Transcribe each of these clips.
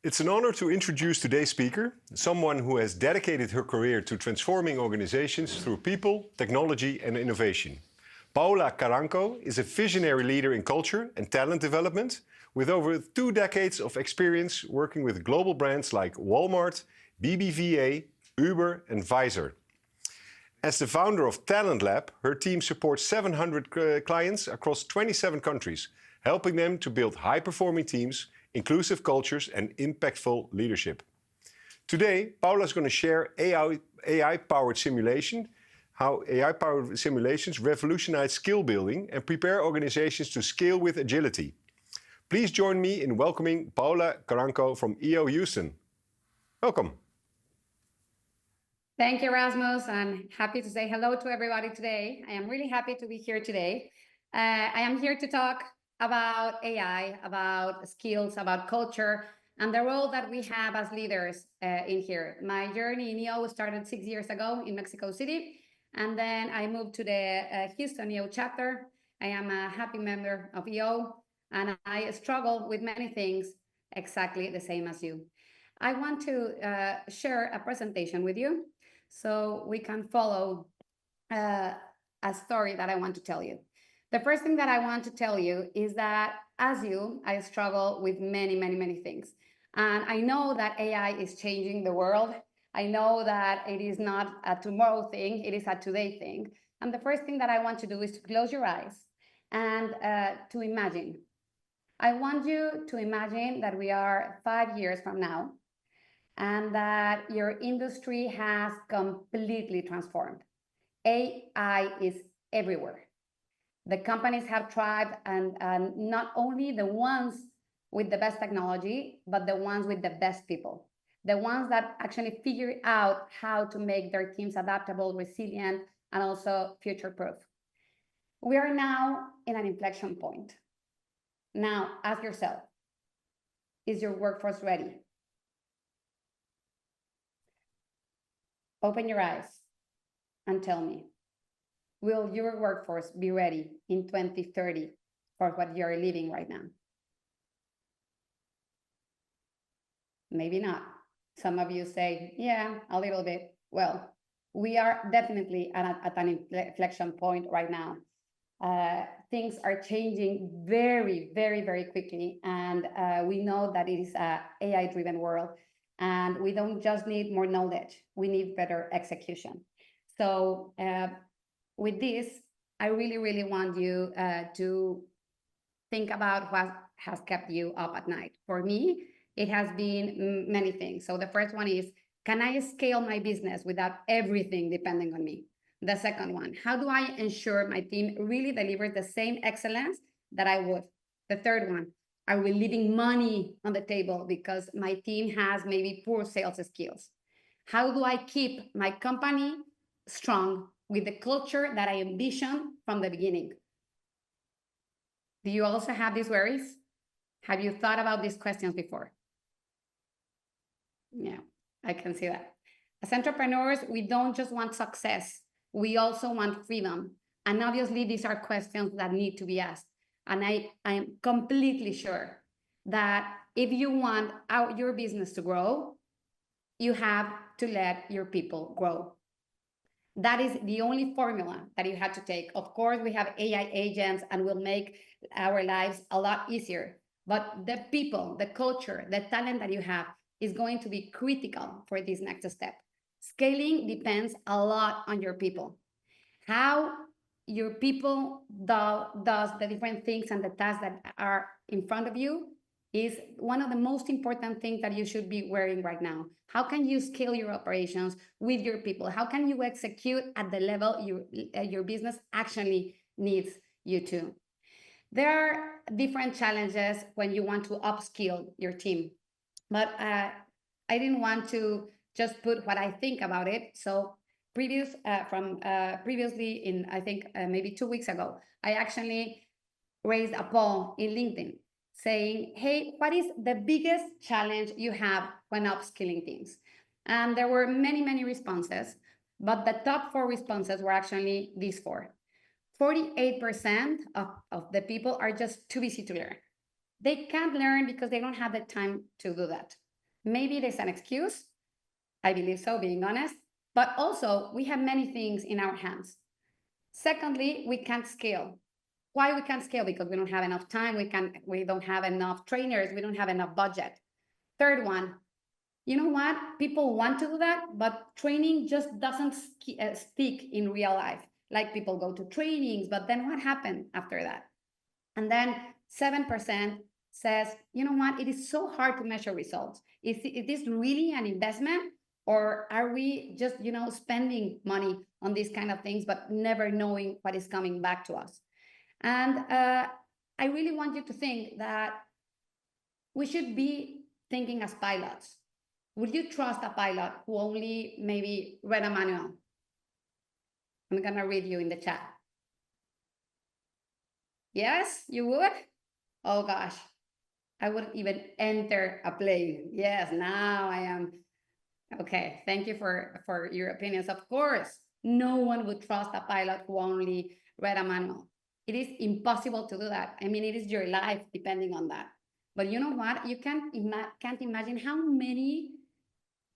It's an honor to introduce today's speaker, someone who has dedicated her career to transforming organizations through people, technology, and innovation. Paola Carranco is a visionary leader in culture and talent development, with over 2 decades of experience working with global brands like Walmart, BBVA, Uber, and Pfizer. As the founder of Talent Lab, her team supports 700 clients across 27 countries, helping them to build high-performing teams, inclusive cultures, and impactful leadership. Today, Paola is going to share AI-powered simulation, how AI-powered simulations revolutionize skill building and prepare organizations to scale with agility. Please join me in welcoming Paola Carranco from EO Houston. Welcome. Thank you, Rasmus. I'm happy to say hello to everybody today. I am really happy to be here today. I am here to talk about AI, about skills, about culture, and the role that we have as leaders in here. My journey in EO started 6 years ago in Mexico City, and then I moved to the Houston EO chapter. I am a happy member of EO, and I struggle with many things exactly the same as you. I want to share a presentation with you so we can follow a story that I want to tell you. The first thing that I want to tell you is that as you, I struggle with many things. And I know that AI is changing the world. I know that it is not a tomorrow thing, it is a today thing. And the first thing that I want to do is to close your eyes and to imagine. I want you to imagine that we are 5 years from now and that your industry has completely transformed. AI is everywhere. The companies have thrived, and not only the ones with the best technology, but the ones with the best people, the ones that actually figure out how to make their teams adaptable, resilient, and also future-proof. We are now in an inflection point. Now, ask yourself, is your workforce ready? Open your eyes and tell me, will your workforce be ready in 2030 for what you're living right now? Maybe not. Some of you say, yeah, a little bit. Well, we are definitely at an inflection point right now. Things are changing very quickly, and we know that it is an AI-driven world, and we don't just need more knowledge, we need better execution. So with this, I really want you to think about what has kept you up at night. For me, it has been many things. So the first one is, can I scale my business without everything depending on me? The second one, how do I ensure my team really delivers the same excellence that I would? The third one, are we leaving money on the table because my team has maybe poor sales skills? How do I keep my company strong with the culture that I envisioned from the beginning? Do you also have these worries? Have you thought about these questions before? Yeah, I can see that. As entrepreneurs, we don't just want success, we also want freedom. And obviously, these are questions that need to be asked. And I am completely sure that if you want your business to grow, you have to let your people grow. That is the only formula that you have to take. Of course, we have AI agents and will make our lives a lot easier. But the people, the culture, the talent that you have is going to be critical for this next step. Scaling depends a lot on your people. How your people does the different things and the tasks that are in front of you is one of the most important things that you should be wearing right now. How can you scale your operations with your people? How can you execute at the level your business actually needs you to? There are different challenges when you want to upskill your team, but I didn't want to just put what I think about it. So previously in, I think maybe 2 weeks ago, I actually raised a poll in LinkedIn saying, hey, what is the biggest challenge you have when upskilling teams? And there were many responses, but the top 4 responses were actually these 4. 48% of the people are just too busy to learn. They can't learn because they don't have the time to do that. Maybe there's an excuse. I believe so, being honest. But also, we have many things in our hands. Secondly, we can't scale. Why we can't scale? Because we don't have enough time. We don't have enough trainers. We don't have enough budget. Third one, you know what? People want to do that, but training just doesn't stick in real life. Like people go to trainings, but then what happened after that? And then 7% says, you know what? It is so hard to measure results. Is this really an investment? Or are we just, spending money on these kind of things, but never knowing what is coming back to us? And I really want you to think that we should be thinking as pilots. Would you trust a pilot who only maybe read a manual? I'm gonna read you in the chat. Yes, you would? Oh gosh, I wouldn't even enter a plane. Yes, now I am. Okay, thank you for your opinions. Of course, no one would trust a pilot who only read a manual. It is impossible to do that. I mean, it is your life depending on that. But you know what? You can't imagine how many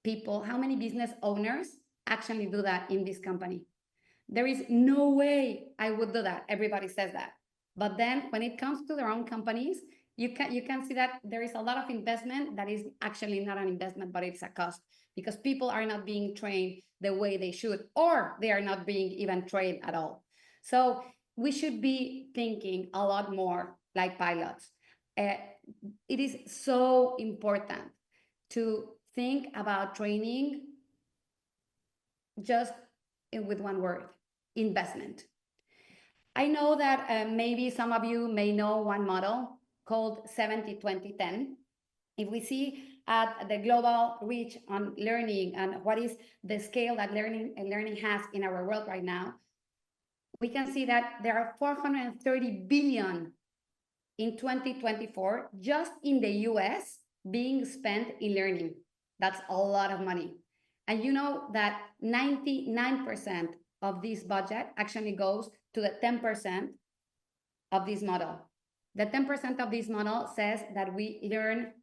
people, how many business owners actually do that in this company. There is no way I would do that. Everybody says that. But then when it comes to their own companies, you can see that there is a lot of investment that is actually not an investment, but it's a cost, because people are not being trained the way they should, or they are not being even trained at all. So we should be thinking a lot more like pilots. It is so important to think about training just with one word: investment. I know that maybe some of you may know one model called 70-20-10. If we see at the global reach on learning and what is the scale that learning has in our world right now, we can see that there are 430 billion in 2024 just in the US being spent in learning. That's a lot of money. And you know that 99% of this budget actually goes to the 10% of this model. The 10% of this model says that we learn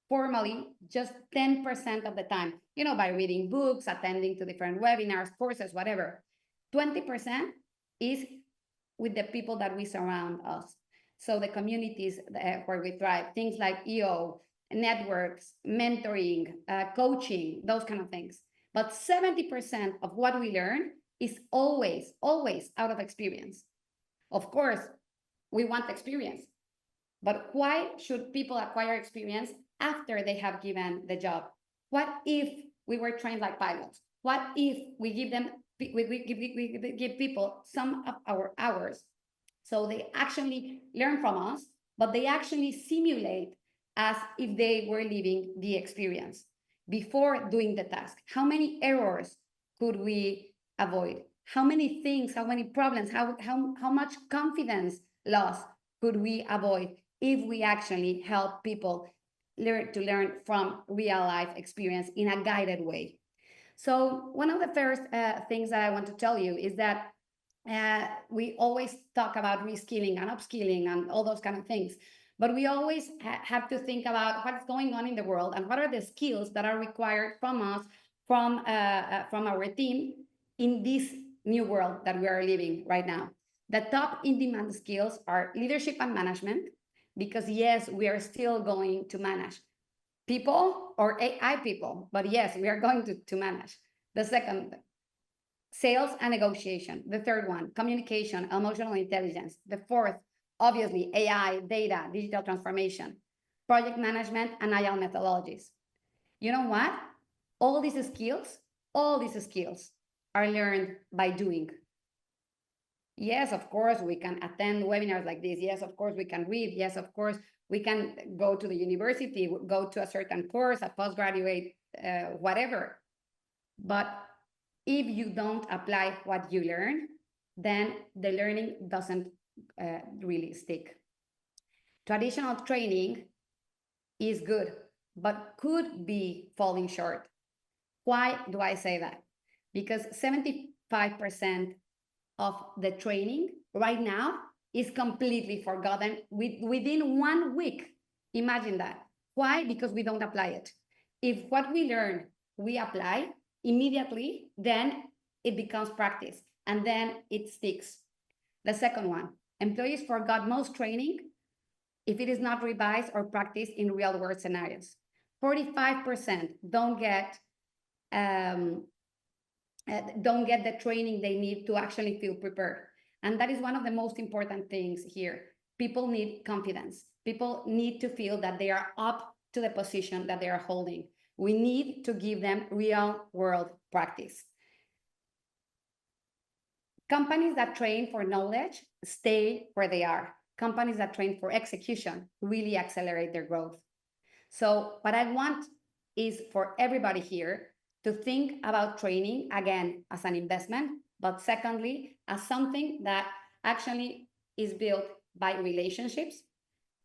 formally just 10% of the time, by reading books, attending to different webinars, courses, whatever. 20% is with the people that we surround us. So the communities where we thrive, things like EO, networks, mentoring, coaching, those kind of things. But 70% of what we learn is always out of experience. Of course, we want experience, but why should people acquire experience after they have given the job? What if we were trained like pilots? What if we give people some of our hours so they actually learn from us, but they actually simulate as if they were living the experience before doing the task? How many errors could we avoid? How many things, how many problems, how much confidence loss could we avoid if we actually help people learn from real life experience in a guided way? So one of the first things that I want to tell you is that we always talk about reskilling and upskilling and all those kind of things, but we always have to think about what's going on in the world and what are the skills that are required from us, from our team in this new world that we are living right now. The top in-demand skills are leadership and management, because yes, we are still going to manage people or AI people, but yes, we are going to manage. The second, sales and negotiation. The third one, communication, emotional intelligence. The fourth, obviously, AI, data, digital transformation, project management, and agile methodologies. You know what? All these skills are learned by doing. Yes, of course, we can attend webinars like this. Yes, of course, we can read. Yes, of course, we can go to the university, go to a certain course, a postgraduate, whatever. But if you don't apply what you learn, then the learning doesn't really stick. Traditional training is good, but could be falling short. Why do I say that? Because 75% of the training right now is completely forgotten within 1 week. Imagine that. Why? Because we don't apply it. If what we learn, we apply immediately, then it becomes practice and then it sticks. The second one, employees forgot most training if it is not revised or practiced in real world scenarios. 45% don't get the training they need to actually feel prepared. And that is one of the most important things here. People need confidence. People need to feel that they are up to the position that they are holding. We need to give them real world practice. Companies that train for knowledge stay where they are. Companies that train for execution really accelerate their growth. So what I want is for everybody here to think about training, again, as an investment, but secondly, as something that actually is built by relationships,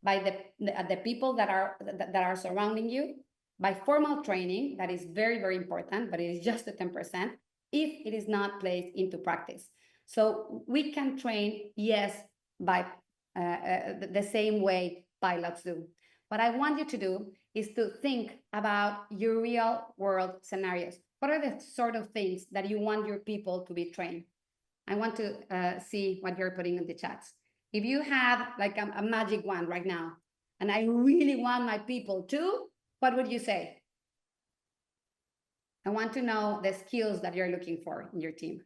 by the people that are surrounding you, by formal training, that is very, very important, but it is just the 10% if it is not placed into practice. So we can train, yes, by the same way pilots do. What I want you to do is to think about your real world scenarios. What are the sort of things that you want your people to be trained? I want to see what you're putting in the chats. If you have like a magic wand right now, and I really want my people to, what would you say? I want to know the skills that you're looking for in your team.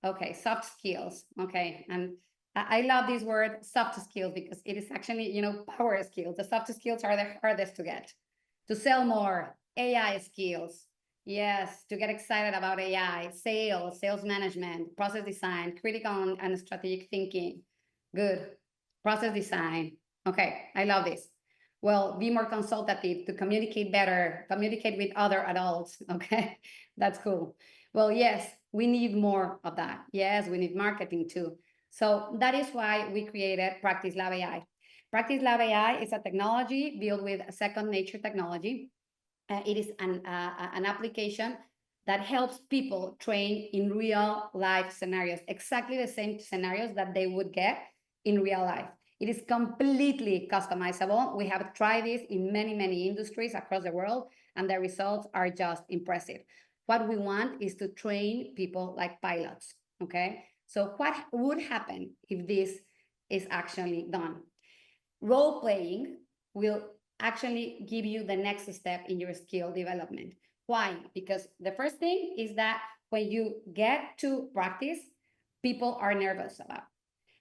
Okay, soft skills. Okay, and I love this word soft skills because it is actually, power skills. The soft skills are the hardest to get. To sell more, AI skills. Yes, to get excited about AI, sales management, process design, critical and strategic thinking. Good. Process design. Okay, I love this. Well, be more consultative, to communicate better, communicate with other adults. Okay, that's cool. Well, yes, we need more of that. Yes, we need marketing too. So that is why we created Practice Lab AI. Practice Lab AI is a technology built with second nature technology. It is an application that helps people train in real life scenarios, exactly the same scenarios that they would get in real life. It is completely customizable. We have tried this in many, many industries across the world, and the results are just impressive. What we want is to train people like pilots, okay? So what would happen if this is actually done? Role playing will actually give you the next step in your skill development. Why? Because the first thing is that when you get to practice, people are nervous about.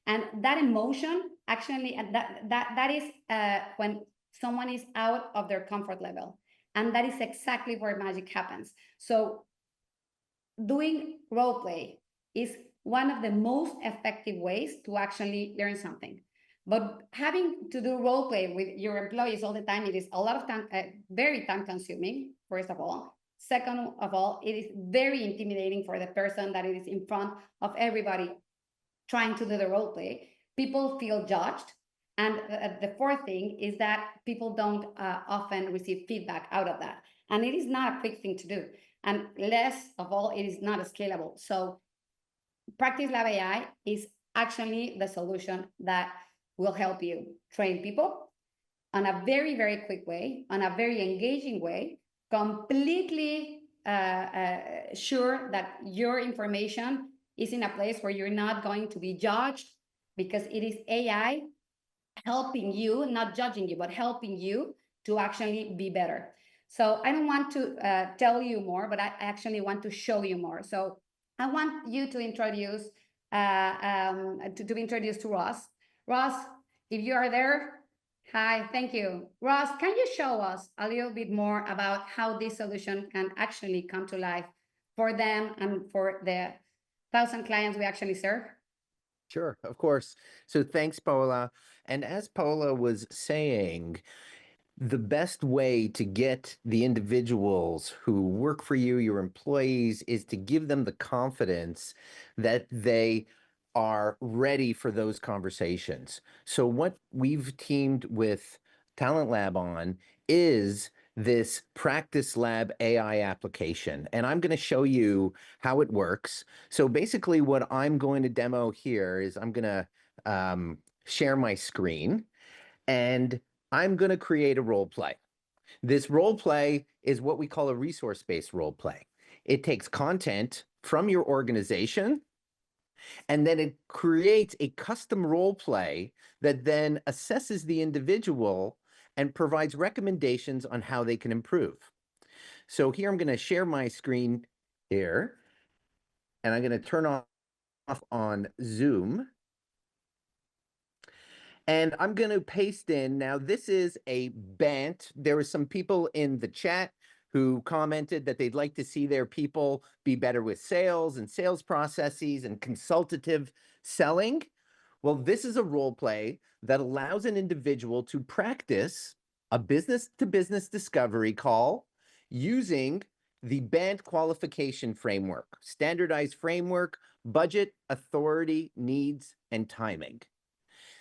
And that emotion actually, that is when someone is out of their comfort level. And that is exactly where magic happens. So doing role play is one of the most effective ways to actually learn something. But having to do role play with your employees all the time, it is a lot of time, very time consuming, first of all. Second of all, it is very intimidating for the person that is in front of everybody trying to do the role play. People feel judged. And the fourth thing is that people don't often receive feedback out of that. And it is not a quick thing to do. And less of all, it is not scalable. So Practice Lab AI is actually the solution that will help you train people on a very, very quick way, on a very engaging way, completely sure that your information is in a place where you're not going to be judged, because it is AI helping you, not judging you, but helping you to actually be better. So I don't want to tell you more, but I actually want to show you more. So I want you to introduce to Ross. Ross, if you are there, hi, thank you. Ross, can you show us a little bit more about how this solution can actually come to life for them and for the 1,000 clients we actually serve? Sure, of course. So thanks, Paola. And as Paola was saying, the best way to get the individuals who work for you, your employees, is to give them the confidence that they are ready for those conversations. So what we've teamed with Talent Lab on is this Practice Lab AI application. And I'm going to show you how it works. So basically what I'm going to demo here is I'm going to share my screen, and I'm going to create a role play. This role play is what we call a resource-based role play. It takes content from your organization and then it creates a custom role play that then assesses the individual and provides recommendations on how they can improve. So here I'm going to share my screen here, and I'm going to turn off on Zoom. And I'm going to paste in, now this is a BANT. There were some people in the chat who commented that they'd like to see their people be better with sales and sales processes and consultative selling. Well, this is a role play that allows an individual to practice a business-to-business discovery call using the BANT qualification framework, standardized framework, budget, authority, needs, and timing.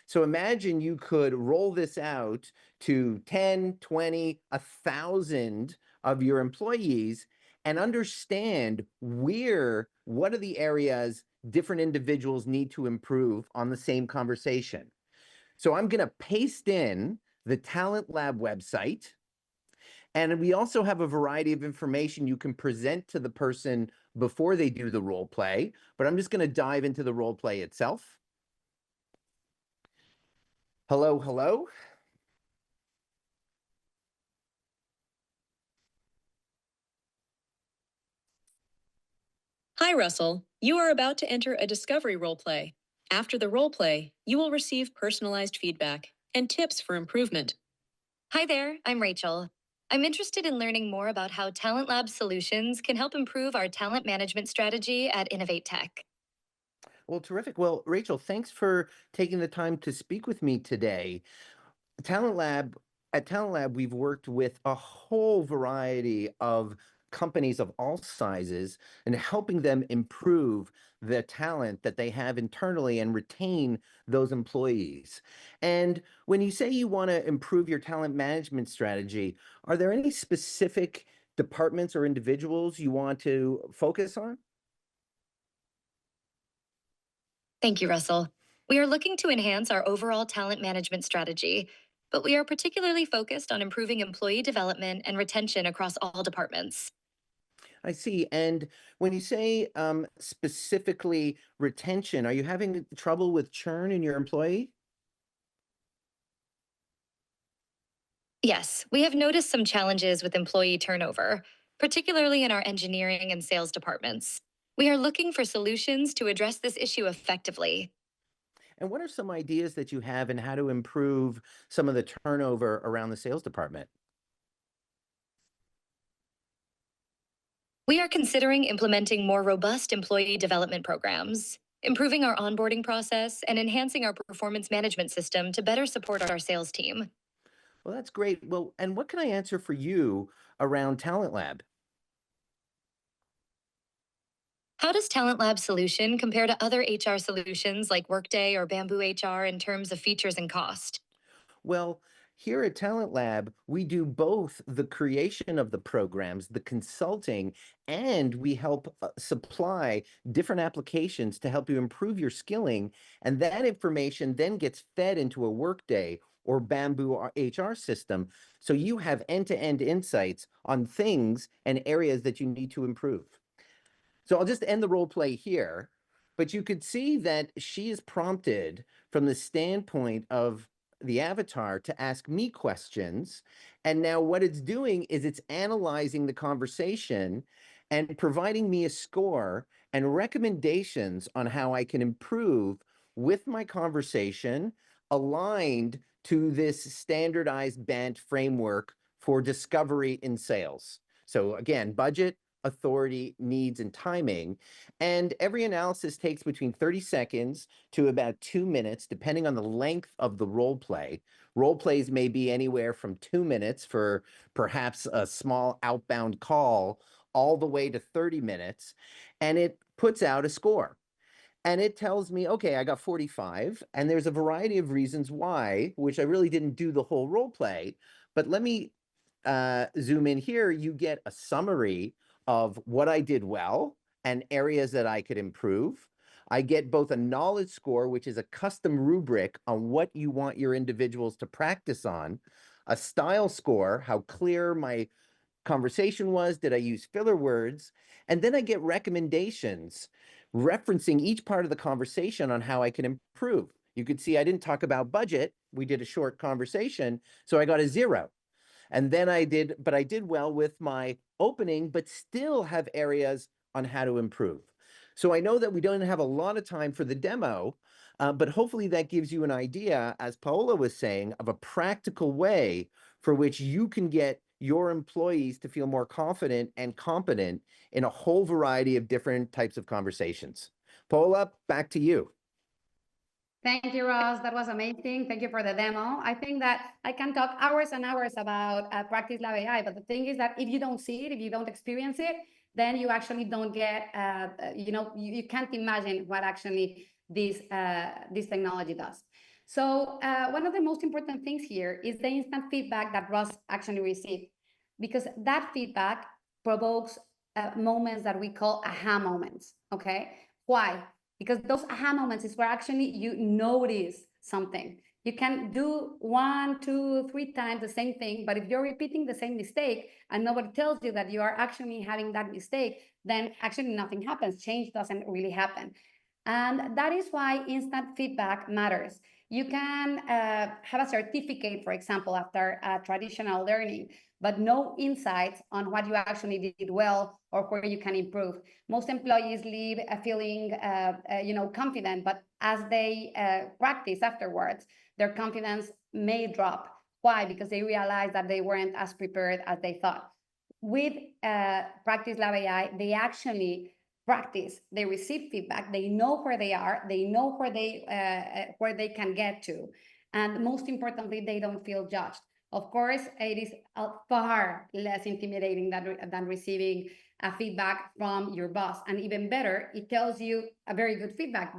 So imagine you could roll this out to 10, 20, 1,000 of your employees and understand what are the areas different individuals need to improve on the same conversation. So I'm going to paste in the Talent Lab website. And we also have a variety of information you can present to the person before they do the role play, but I'm just going to dive into the role play itself. Hello, hello. Hi, Russell. You are about to enter a discovery roleplay. After the roleplay, you will receive personalized feedback and tips for improvement. Hi there, I'm Rachel. I'm interested in learning more about how Talent Lab solutions can help improve our talent management strategy at Innovate Tech. Well, terrific. Well, Rachel, thanks for taking the time to speak with me today. Talent Lab, at Talent Lab, we've worked with a whole variety of companies of all sizes and helping them improve the talent that they have internally and retain those employees. And when you say you want to improve your talent management strategy, are there any specific departments or individuals you want to focus on? Thank you, Russell. We are looking to enhance our overall talent management strategy, but we are particularly focused on improving employee development and retention across all departments. I see. And when you say specifically retention, are you having trouble with churn in your employee? Yes, we have noticed some challenges with employee turnover, particularly in our engineering and sales departments. We are looking for solutions to address this issue effectively. And what are some ideas that you have in how to improve some of the turnover around the sales department? We are considering implementing more robust employee development programs, improving our onboarding process, and enhancing our performance management system to better support our sales team. Well, that's great. Well, and what can I answer for you around Talent Lab? How does Talent Lab solution compare to other HR solutions like Workday or Bamboo HR in terms of features and cost? Well, here at Talent Lab, we do both the creation of the programs, the consulting, and we help supply different applications to help you improve your skilling. And that information then gets fed into a Workday or Bamboo HR system. So you have end-to-end insights on things and areas that you need to improve. So I'll just end the role play here, but you could see that she is prompted from the standpoint of the avatar to ask me questions. And now what it's doing is it's analyzing the conversation and providing me a score and recommendations on how I can improve with my conversation aligned to this standardized BANT framework for discovery in sales. So again, budget, authority, needs, and timing. And every analysis takes between 30 seconds to about 2 minutes, depending on the length of the role play. Role plays may be anywhere from 2 minutes for perhaps a small outbound call, all the way to 30 minutes. And it puts out a score. And it tells me, okay, I got 45, and there's a variety of reasons why, which I really didn't do the whole role play. But let me zoom in here. You get a summary of what I did well and areas that I could improve. I get both a knowledge score, which is a custom rubric on what you want your individuals to practice on, a style score, how clear my conversation was, did I use filler words? And then I get recommendations referencing each part of the conversation on how I can improve. You could see I didn't talk about budget. We did a short conversation, so I got a 0. And then I did well with my opening, but still have areas on how to improve. So I know that we don't have a lot of time for the demo, but hopefully that gives you an idea, as Paola was saying, of a practical way for which you can get your employees to feel more confident and competent in a whole variety of different types of conversations. Paola, back to you. Thank you, Ross. That was amazing. Thank you for the demo. I think that I can talk hours and hours about Practice Lab AI, but the thing is that if you don't see it, if you don't experience it, then you actually don't get, you can't imagine what actually this technology does. So one of the most important things here is the instant feedback that Ross actually received, because that feedback provokes moments that we call aha moments, okay? Why? Because those aha moments is where actually you notice something. You can do 1, 2, 3 times the same thing, but if you're repeating the same mistake and nobody tells you that you are actually having that mistake, then actually nothing happens. Change doesn't really happen. And that is why instant feedback matters. You can have a certificate, for example, after traditional learning, but no insights on what you actually did well or where you can improve. Most employees leave feeling, confident, but as they practice afterwards, their confidence may drop. Why? Because they realize that they weren't as prepared as they thought. With Practice Lab AI, they actually practice, they receive feedback, they know where they are, they know where they can get to, and most importantly, they don't feel judged. Of course, it is far less intimidating than receiving a feedback from your boss, and even better, it tells you a very good feedback.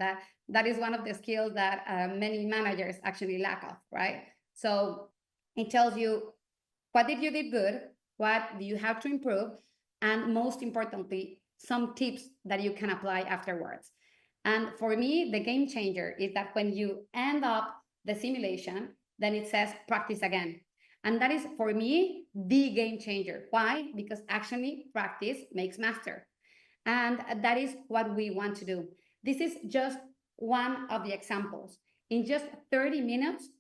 That is one of the skills that many managers actually lack of, right? So it tells you what did you did good, what do you have to improve, and most importantly, some tips that you can apply afterwards. And for me, the game changer is that when you end up the simulation, then it says practice again. And that is, for me, the game changer. Why? Because actually practice makes master. And that is what we want to do. This is just one of the examples. In just 30 minutes,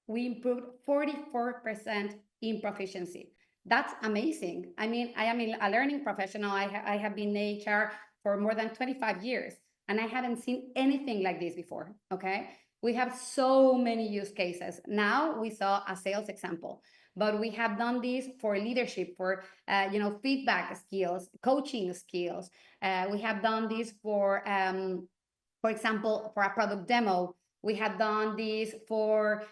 we improved 44% in proficiency. That's amazing. I mean, I am a learning professional. I have been in HR for more than 25 years, and I haven't seen anything like this before, okay? We have so many use cases. Now we saw a sales example, but we have done this for leadership, for feedback skills, coaching skills. We have done this for example, for a product demo. We have done this for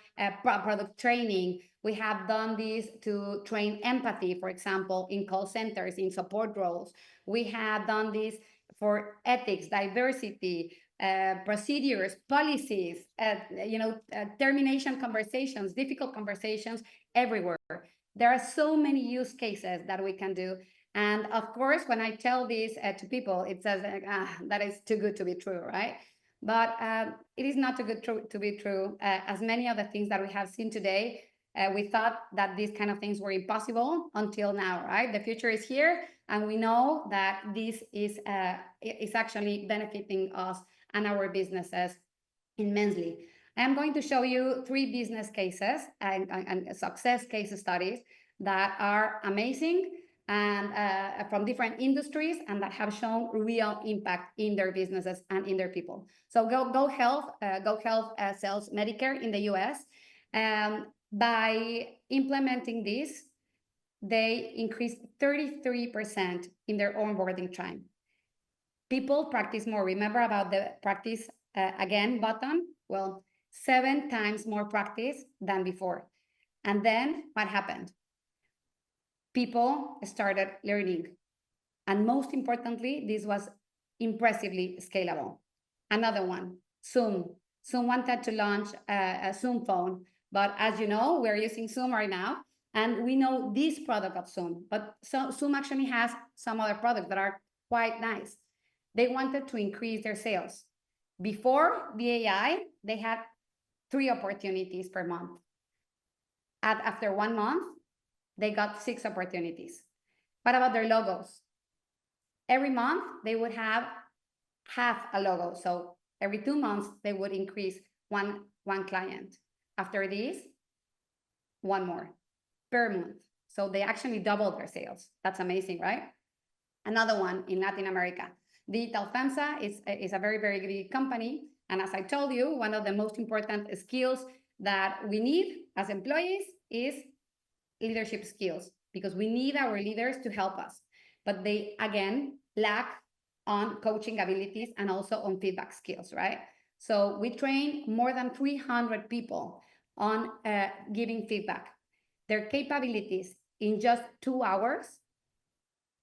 product training. We have done this to train empathy, for example, in call centers, in support roles. We have done this for ethics, diversity, procedures, policies, termination conversations, difficult conversations everywhere. There are so many use cases that we can do. And of course, when I tell this to people, it says, that is too good to be true, right? But it is not too good to be true. As many of the things that we have seen today, we thought that these kind of things were impossible until now, right? The future is here, and we know that this is actually benefiting us and our businesses immensely. I am going to show you 3 business cases and success case studies that are amazing and from different industries, and that have shown real impact in their businesses and in their people. So Go Health sells Medicare in the US. By implementing this, they increased 33% in their onboarding time. People practice more. Remember about the practice again button? Well, 7 times more practice than before. And then what happened? People started learning. And most importantly, this was impressively scalable. Another one, Zoom. Zoom wanted to launch a Zoom phone, but as you know, we're using Zoom right now, and we know this product of Zoom, but Zoom actually has some other products that are quite nice. They wanted to increase their sales. Before the AI, they had 3 opportunities per month. after 1 month, they got 6 opportunities. What about their logos? Every month, they would have half a logo. So every 2 months, they would increase one client. After this, one more per month. So they actually doubled their sales. That's amazing, right? Another one in Latin America. Digital FEMSA is a very, very big company. And as I told you, one of the most important skills that we need as employees is leadership skills, because we need our leaders to help us. But they, again, lack on coaching abilities and also on feedback skills, right? So we train more than 300 people on giving feedback. Their capabilities in just 2 hours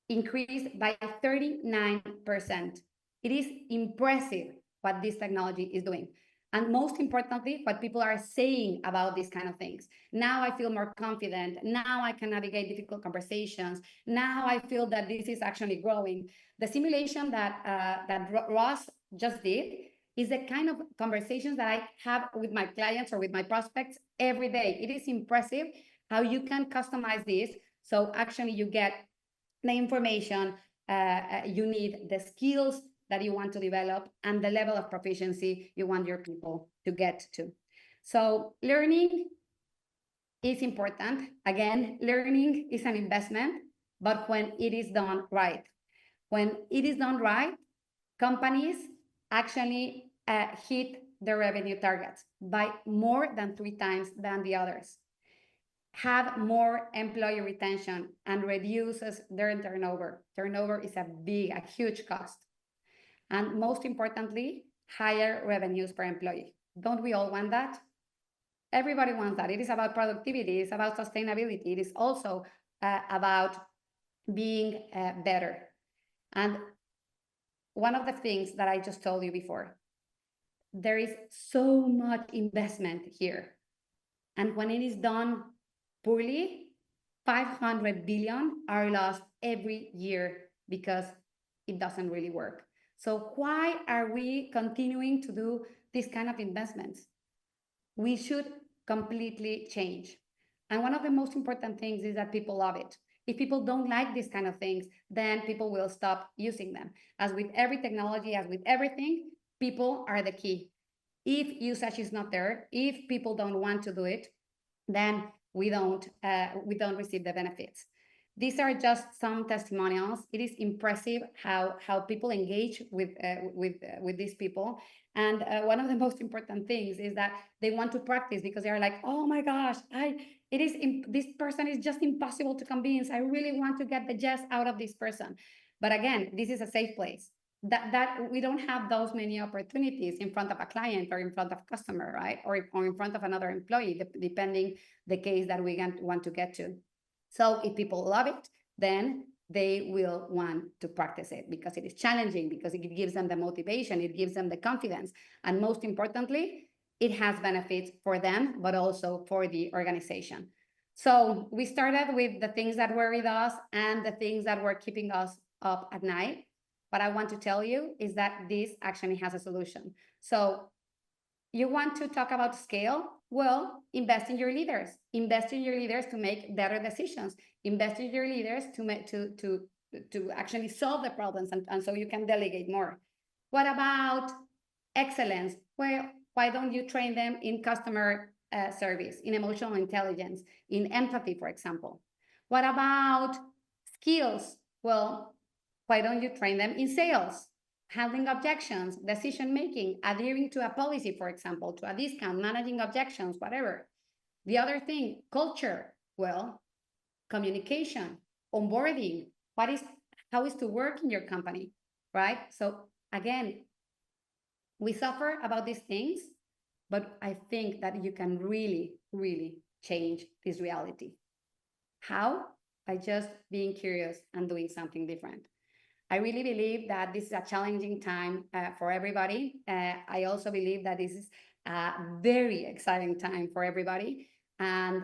increased by 39%. It is impressive what this technology is doing. And most importantly, what people are saying about these kind of things. Now I feel more confident. Now I can navigate difficult conversations. Now I feel that this is actually growing. The simulation that Ross just did is the kind of conversations that I have with my clients or with my prospects every day. It is impressive how you can customize this. So actually you get the information you need, the skills that you want to develop, and the level of proficiency you want your people to get to. So learning is important. Again, learning is an investment, but when it is done right. When it is done right, companies actually hit their revenue targets by more than 3 times than the others, have more employee retention, and reduces their turnover. Turnover is a huge cost. And most importantly, higher revenues per employee. Don't we all want that? Everybody wants that. It is about productivity. It's about sustainability. It is also about being better. And one of the things that I just told you before, there is so much investment here. And when it is done poorly, 500 billion are lost every year because it doesn't really work. So why are we continuing to do this kind of investments? We should completely change. And one of the most important things is that people love it. If people don't like these kind of things, then people will stop using them. As with every technology, as with everything, people are the key. If usage is not there, if people don't want to do it, then we don't receive the benefits. These are just some testimonials. It is impressive how people engage with these people. And one of the most important things is that they want to practice, because they are like, oh my gosh, this person is just impossible to convince. I really want to get the yes out of this person. But again, this is a safe place. That we don't have those many opportunities in front of a client or in front of a customer, right? Or in front of another employee, depending the case that we want to get to. So if people love it, then they will want to practice it, because it is challenging, because it gives them the motivation, it gives them the confidence. And most importantly, it has benefits for them, but also for the organization. So we started with the things that worried us and the things that were keeping us up at night. What I want to tell you is that this actually has a solution. So you want to talk about scale? Well, invest in your leaders. Invest in your leaders to make better decisions. Invest in your leaders to actually solve the problems, and so you can delegate more. What about excellence? Well, why don't you train them in customer service, in emotional intelligence, in empathy, for example? What about skills? Well, why don't you train them in sales, handling objections, decision-making, adhering to a policy, for example, to a discount, managing objections, whatever. The other thing, culture. Well, communication, onboarding, how is to work in your company, right? So again, we suffer about these things, but I think that you can really, really change this reality. How? By just being curious and doing something different. I really believe that this is a challenging time for everybody. I also believe that this is a very exciting time for everybody. And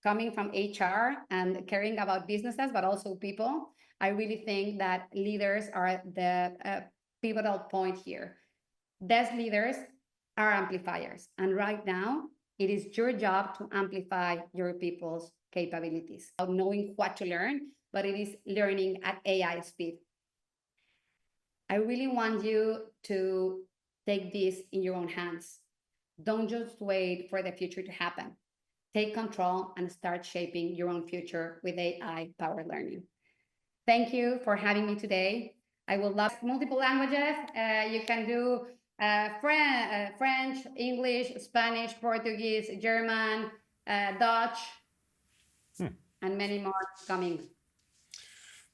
coming from HR and caring about businesses, but also people, I really think that leaders are the pivotal point here. These leaders are amplifiers. And right now, It is your job to amplify your people's capabilities. Of knowing what to learn, but it is learning at AI speed. I really want you to take this in your own hands. Don't just wait for the future to happen. Take control and start shaping your own future with AI-powered learning. Thank you for having me today. I will love multiple languages. You can do French, English, Spanish, Portuguese, German, Dutch, and many more coming.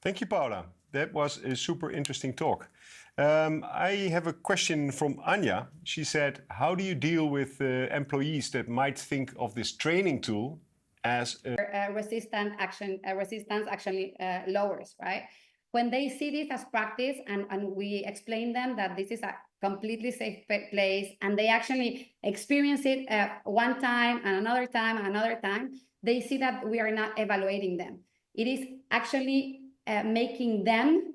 Thank you, Paola. That was a super interesting talk. I have a question from Anya. She said, how do you deal with employees that might think of this training tool as a resistance actually lowers, right? When they see this as practice and we explain them that this is a completely safe place and they actually experience it one time and another time and another time, they see that we are not evaluating them. It is actually making them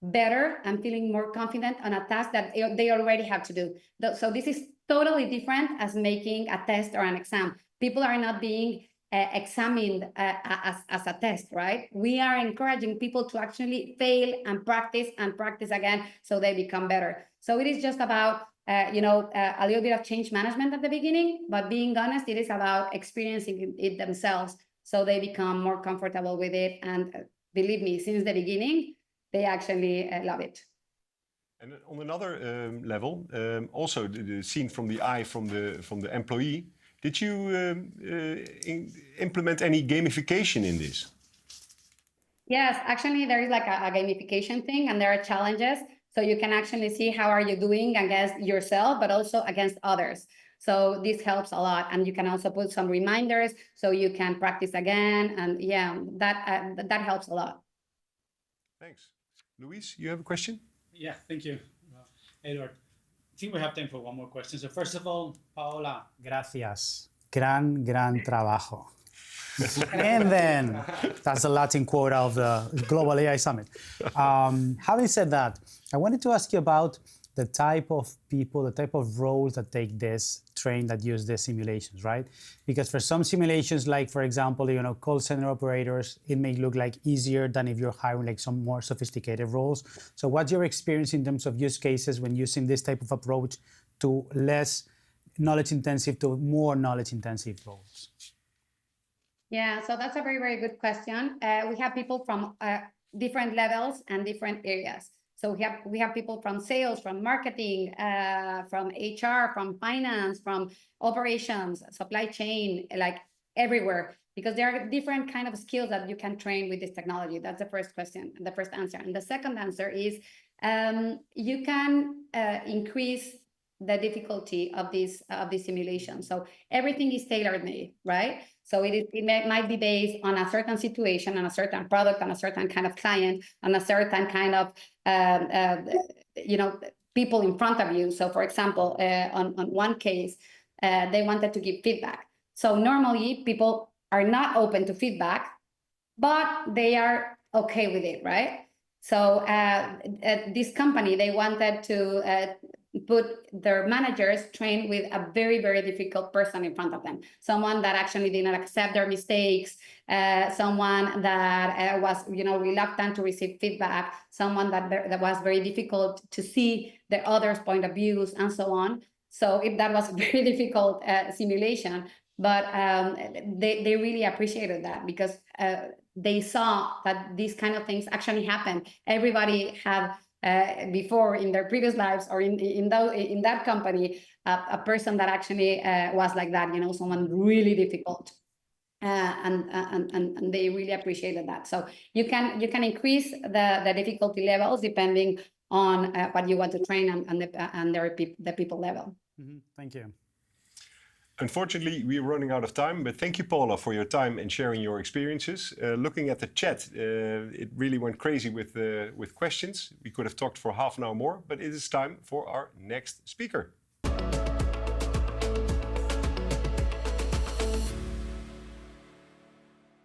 better and feeling more confident on a task that they already have to do. So this is totally different as making a test or an exam. People are not being examined as a test, right? We are encouraging people to actually fail and practice again so they become better. So it is just about a little bit of change management at the beginning, but being honest, it is about experiencing it themselves so they become more comfortable with it. And believe me, since the beginning, they actually love it. And on another level, also the seen from the eye from the employee, did you implement any gamification in this? Yes, actually there is like a gamification thing and there are challenges. So you can actually see how are you doing against yourself, but also against others. So this helps a lot. And you can also put some reminders so you can practice again. And yeah, that helps a lot. Thanks. Luis, you have a question? Yeah, thank you, Edward. I think we have time for one more question. So first of all, Paola. Gracias. Gran trabajo. And then, that's the Latin quote of the Global AI Summit. Having said that, I wanted to ask you about the type of people, the type of roles that take this, that use these simulations, right? Because for some simulations, like for example, call center operators, it may look like easier than if you're hiring like some more sophisticated roles. So what's your experience in terms of use cases when using this type of approach to less knowledge intensive to more knowledge intensive roles? Yeah, so that's a very, very good question. We have people from different levels and different areas. So we have people from sales, from marketing, from HR, from finance, from operations, supply chain, like everywhere, because there are different kind of skills that you can train with this technology. That's the first question, the first answer. And the second answer is you can increase the difficulty of this simulation. So everything is tailor-made, right? So it might be based on a certain situation, on a certain product, on a certain kind of client, on a certain kind of people in front of you. So for example, on one case, they wanted to give feedback. So normally people are not open to feedback, but they are okay with it, right? So this company, they wanted to put their managers trained with a very, very difficult person in front of them. Someone that actually did not accept their mistakes, someone that was, reluctant to receive feedback, someone that was very difficult to see the others' point of views and so on. So that was a very difficult simulation, but they really appreciated that because they saw that these kind of things actually happen. Everybody had before in their previous lives or in that company, a person that actually was like that, someone really difficult. And they really appreciated that. So you can increase the difficulty levels depending on what you want to train and the people level. Mm-hmm. Thank you. Unfortunately, we're running out of time, but thank you, Paola, for your time and sharing your experiences. Looking at the chat, it really went crazy with questions. We could have talked for half an hour more, but it is time for our next speaker.